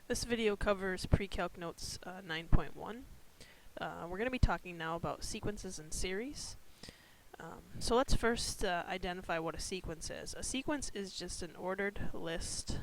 This video covers pre-Calc Notes 9.1. We're going to be talking now about sequences and series. So let's first identify what a sequence is. A sequence is just an ordered list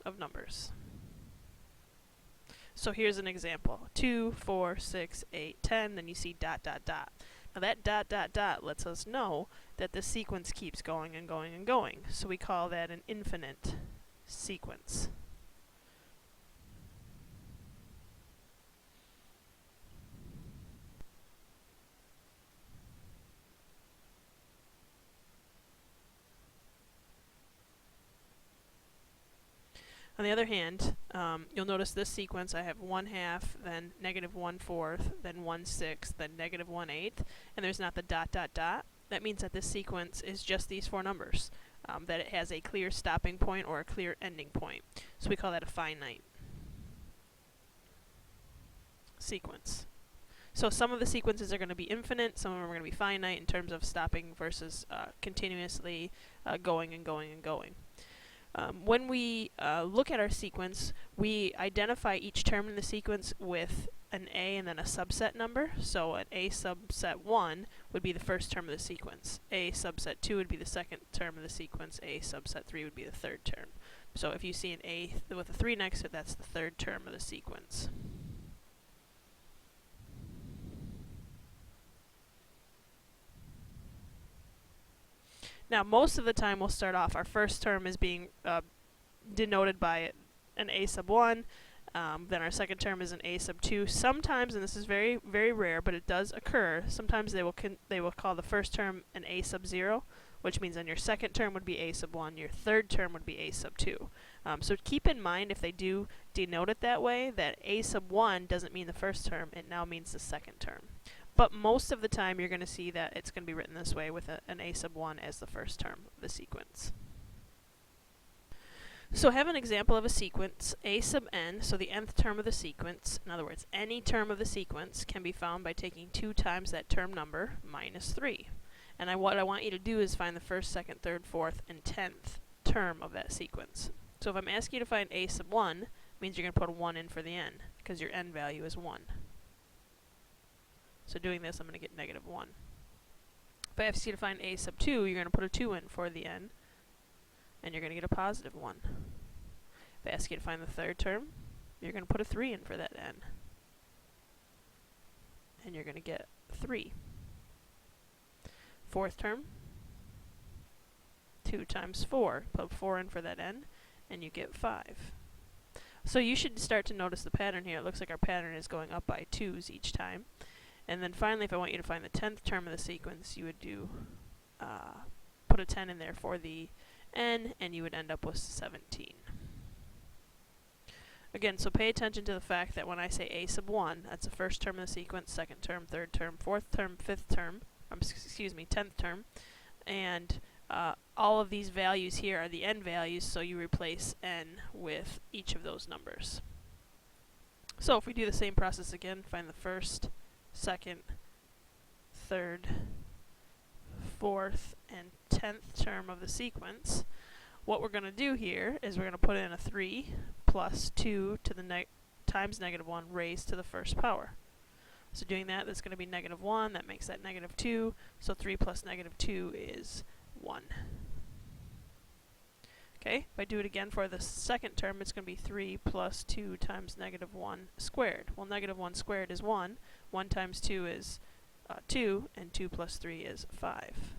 of numbers. So here's an example. 2, 4, 6, 8, 10, then you see dot, dot, dot. Now that dot, dot, dot lets us know that the sequence keeps going and going and going. So we call that an infinite sequence. On the other hand, you'll notice this sequence, I have 1/2, then -1/4, then 1/6, then -1/8, and there's not the dot, dot, dot. That means that this sequence is just these four numbers, that it has a clear stopping point or a clear ending point. So we call that a finite sequence. So some of the sequences are going to be infinite, some of them are going to be finite in terms of stopping versus continuously going and going and going. When we look at our sequence, we identify each term in the sequence with an A and then a subset number. So an A subset 1 would be the first term of the sequence. A subset 2 would be the second term of the sequence. A subset 3 would be the third term. So if you see an A with a 3 next to it, that's the third term of the sequence. Now, most of the time we'll start off, our first term is being denoted by an A sub 1, then our second term is an A sub 2. Sometimes, and this is very, very rare, but it does occur, sometimes they will call the first term an A sub 0, which means then your second term would be A sub 1, your third term would be A sub 2. So keep in mind, if they do denote it that way, that A sub 1 doesn't mean the first term, it now means the second term. But most of the time you're going to see that it's going to be written this way with an A sub 1 as the first term of the sequence. So have an example of a sequence, A sub n, so the nth term of the sequence. In other words, any term of the sequence can be found by taking 2 times that term number minus 3. And what I want you to do is find the first, second, third, fourth, and 10th term of that sequence. So if I'm asking you to find A sub 1, it means you're going to put a 1 in for the n, because your n value is 1. So doing this, I'm going to get -1. If I ask you to find A sub 2, you're going to put a 2 in for the n, and you're going to get a +1. If I ask you to find the third term, you're going to put a 3 in for that n, and you're going to get 3. Fourth term, 2 times 4. Put 4 in for that n, and you get 5. So you should start to notice the pattern here. It looks like our pattern is going up by 2's each time. And then finally, if I want you to find the 10th term of the sequence, you would do put a 10 in there for the n, and you would end up with 17. Again, so pay attention to the fact that when I say A sub 1, that's the first term of the sequence, second term, third term, fourth term, fifth term, 10th term, and all of these values here are the n values, so you replace n with each of those numbers. So if we do the same process again, find the first, second, third, fourth, and 10th term of the sequence, what we're going to do here is we're going to put in a 3 plus 2 to the times -1 raised to the first power. So doing that, that's going to be -1, that makes that -2, so 3 plus -2 is 1. Okay, if I do it again for the second term, it's going to be 3 plus 2 times -1 squared. Well, -1 squared is 1. 1 times 2 is 2, and 2 plus 3 is 5.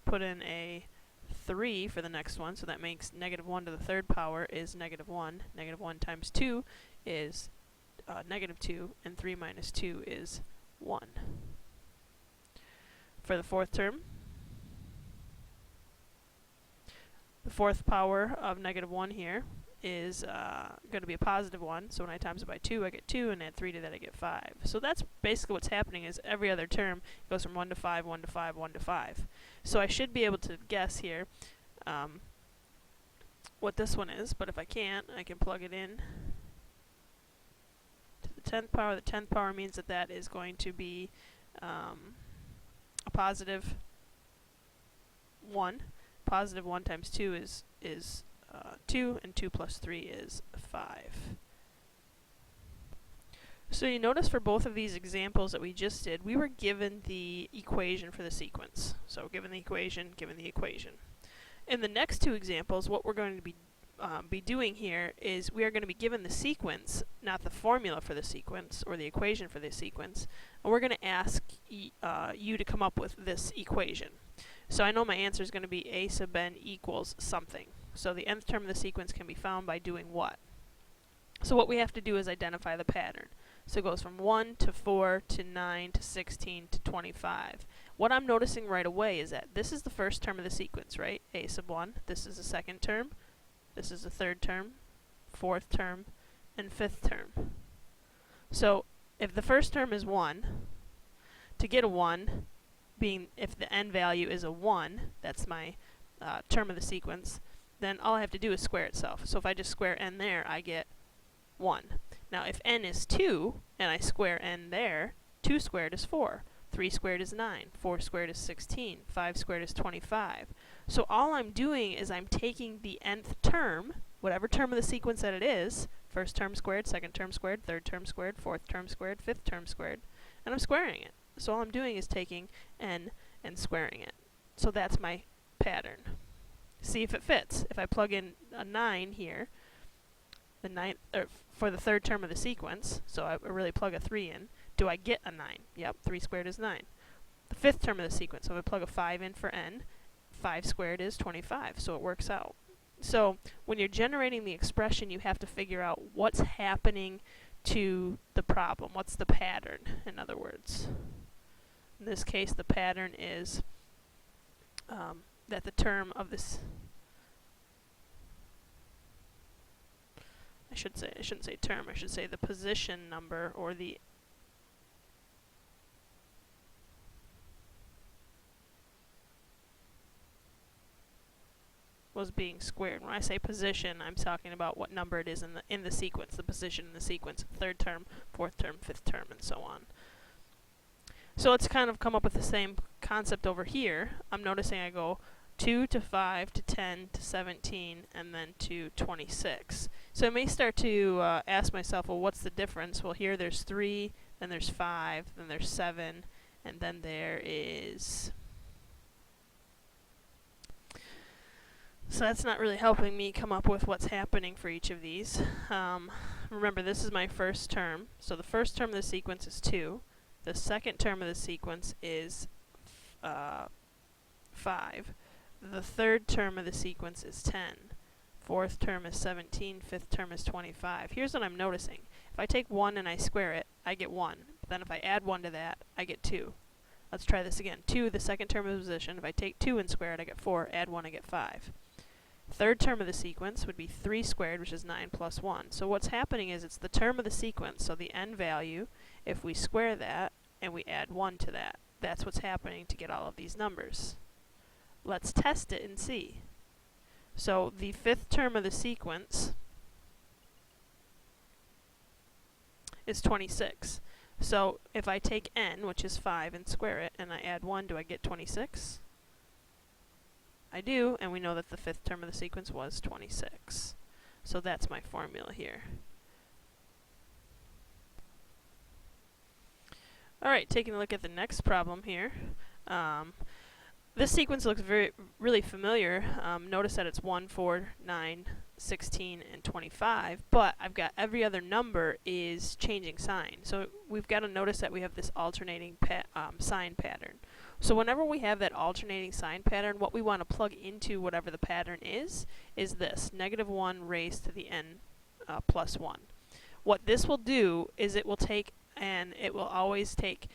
Put in a 3 for the next one, so that makes -1 to the third power is -1. -1 times 2 is -2, and 3 minus 2 is 1. For the fourth term, the fourth power of -1 here is going to be a +1, so when I times it by 2, I get 2, and add 3 to that, I get 5. So that's basically what's happening, is every other term goes from 1 to 5, 1 to 5, 1 to 5. So I should be able to guess here what this one is, but if I can't, I can plug it in to the 10th power. The 10th power means that that is going to be a positive 1. Positive 1 times 2 is 2, and 2 plus 3 is 5. So you notice for both of these examples that we just did, we were given the equation for the sequence. So given the equation, given the equation. In the next two examples, what we're going to be doing here is we are going to be given the sequence, not the formula for the sequence or the equation for the sequence, and we're going to ask you to come up with this equation. So I know my answer is going to be a sub n equals something. So the nth term of the sequence can be found by doing what? So what we have to do is identify the pattern. So it goes from 1 to 4 to 9 to 16 to 25. What I'm noticing right away is that this is the first term of the sequence, right? A sub 1. This is the second term. This is the third term, fourth term, and fifth term. So if the first term is 1, to get a 1, being if the n value is a 1, that's my term of the sequence, then all I have to do is square itself. So if I just square n there, I get 1. Now if n is 2, and I square n there, 2 squared is 4. 3 squared is 9. 4 squared is 16. 5 squared is 25. So all I'm doing is I'm taking the nth term, whatever term of the sequence that it is, first term squared, second term squared, third term squared, fourth term squared, fifth term squared, and I'm squaring it. So all I'm doing is taking n and squaring it. So that's my pattern. See if it fits. If I plug in a 9 here, the ninth, for the third term of the sequence, so I really plug a 3 in, do I get a 9? Yep, 3 squared is 9. The fifth term of the sequence, so if I plug a 5 in for n, 5 squared is 25, so it works out. So when you're generating the expression, you have to figure out what's happening to the problem. What's the pattern, in other words? In this case, the pattern is that the term of this... I shouldn't say term, I should say the position number, or the was being squared. When I say position, I'm talking about what number it is in the sequence, the position in the sequence, third term, fourth term, fifth term, and so on. So let's kind of come up with the same concept over here. I'm noticing I go 2 to 5 to 10 to 17 and then to 26. So I may start to ask myself, well, what's the difference? Well, here there's 3, then there's 5, then there's 7, and then there is... So that's not really helping me come up with what's happening for each of these. Remember, this is my first term. So the first term of the sequence is 2. The second term of the sequence is 5. The third term of the sequence is 10. Fourth term is 17. Fifth term is 25. Here's what I'm noticing. If I take 1 and I square it, I get 1. But then if I add 1 to that, I get 2. Let's try this again. 2, the second term of the position. If I take 2 and square it, I get 4. Add 1, I get 5. Third term of the sequence would be 3 squared, which is 9 plus 1. So what's happening is it's the term of the sequence, so the n value, if we square that and we add 1 to that, that's what's happening to get all of these numbers. Let's test it and see. So the fifth term of the sequence is 26. So if I take n, which is 5, and square it, and I add 1, do I get 26? I do, and we know that the fifth term of the sequence was 26. So that's my formula here. Alright, taking a look at the next problem here. This sequence looks really familiar. Notice that it's 1, 4, 9, 16, and 25, but I've got every other number is changing sign. So we've got to notice that we have this alternating sign pattern. So whenever we have that alternating sign pattern, what we want to plug into whatever the pattern is this, -1 raised to the n plus 1. What this will do is it will take, and it will always take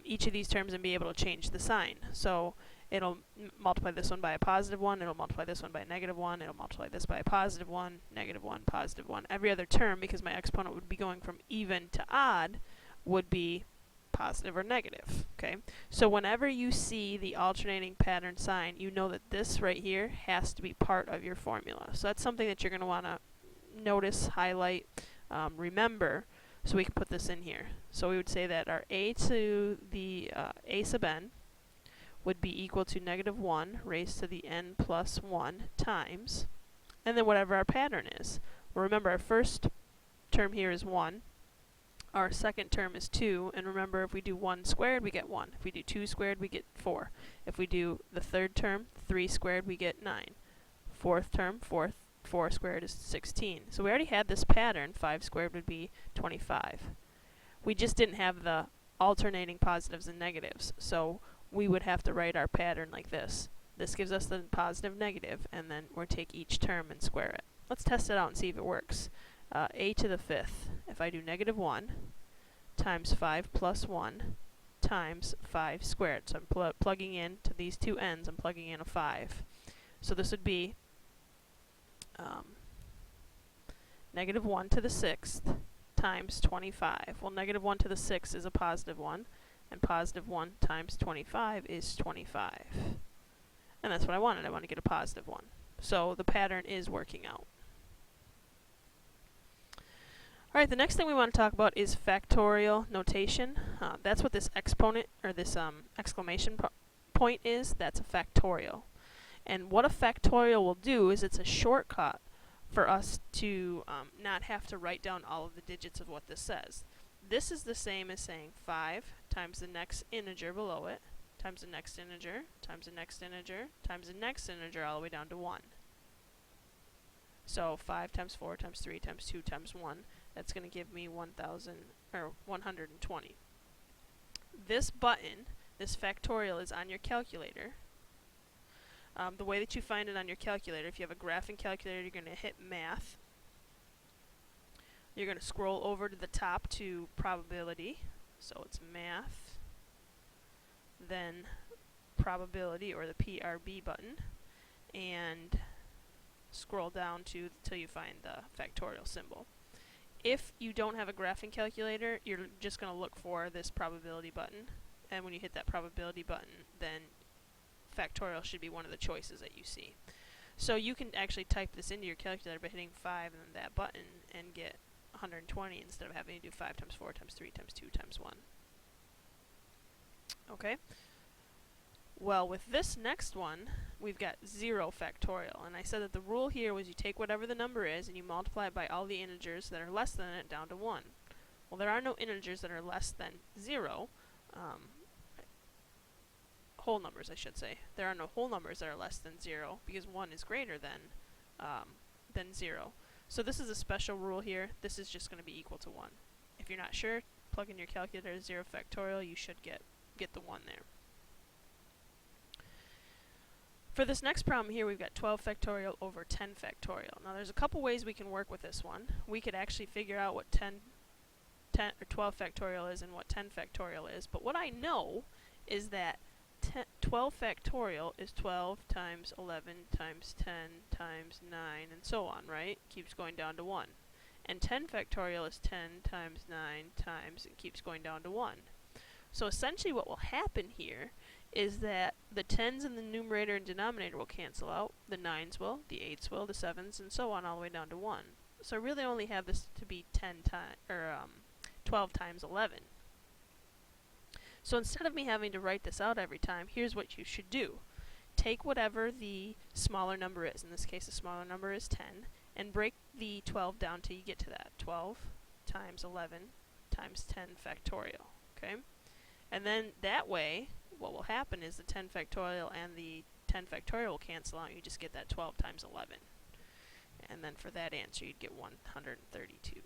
each of these terms and be able to change the sign. So it'll multiply this one by a positive 1, it'll multiply this one by a -1, it'll multiply this by a positive 1, -1, positive 1. Every other term, because my exponent would be going from even to odd, would be positive or negative. Okay, so whenever you see the alternating pattern sign, you know that this right here has to be part of your formula. So that's something that you're going to want to notice, highlight, remember. So we can put this in here. So we would say that our a to the a sub n would be equal to negative 1 raised to the n plus 1 times, and then whatever our pattern is. Well, remember, our first term here is 1. Our second term is 2, and remember, if we do 1 squared, we get 1. If we do 2 squared, we get 4. If we do the third term, 3 squared, we get 9. Fourth term, 4 squared is 16. So we already had this pattern. 5 squared would be 25. We just didn't have the alternating positives and negatives, so we would have to write our pattern like this. This gives us the positive, negative, and then we'll take each term and square it. Let's test it out and see if it works. A to the 5th, if I do negative 1 times 5 plus 1 times 5 squared. So I'm plugging in to these two ends, I'm plugging in a 5. So this would be negative 1 to the 6th times 25. Well, negative 1 to the 6th is a positive 1, and positive 1 times 25 is 25. And that's what I wanted. I want to get a positive 1. So the pattern is working out. Alright, the next thing we want to talk about is factorial notation. That's what this exponent, or this exclamation point is. That's a factorial. And what a factorial will do is it's a shortcut for us to not have to write down all of the digits of what this says. This is the same as saying 5 times the next integer below it, times the next integer, times the next integer, times the next integer, all the way down to 1. So 5 times 4 times 3 times 2 times 1, that's going to give me 120. This button, this factorial, is on your calculator. The way that you find it on your calculator, if you have a graphing calculator, you're going to hit Math. You're going to scroll over to the top to Probability. So it's Math, then Probability, or the PRB button, and scroll down till you find the factorial symbol. If you don't have a graphing calculator, you're just going to look for this probability button, and when you hit that probability button, then factorial should be one of the choices that you see. So you can actually type this into your calculator by hitting 5 and then that button and get 120 instead of having to do 5 times 4 times 3 times 2 times 1. Okay? Well, with this next one, we've got 0 factorial. And I said that the rule here was you take whatever the number is and you multiply it by all the integers that are less than it down to 1. Well, there are no integers that are less than 0. Whole numbers, I should say. There are no whole numbers that are less than 0 because 1 is greater than 0. So this is a special rule here. This is just going to be equal to 1. If you're not sure, plug in your calculator 0 factorial. You should get the 1 there. For this next problem here, we've got 12 factorial over 10 factorial. Now there's a couple ways we can work with this one. We could actually figure out what 12 factorial is and what 10 factorial is, but what I know is that 12 factorial is 12 times 11 times 10 times 9 and so on, right? Keeps going down to 1. And 10 factorial is 10 times 9 times, it keeps going down to 1. So essentially what will happen here is that the 10s in the numerator and denominator will cancel out, the 9s will, the 8s will, the 7s, and so on all the way down to 1. So I really only have this to be 12 times 11. So instead of me having to write this out every time, here's what you should do. Take whatever the smaller number is, in this case the smaller number is 10, and break the 12 down till you get to that. 12 times 11 times 10 factorial, okay? And then that way, what will happen is the 10 factorial and the 10 factorial will cancel out, and you just get that 12 times 11. And then for that answer, you'd get 132.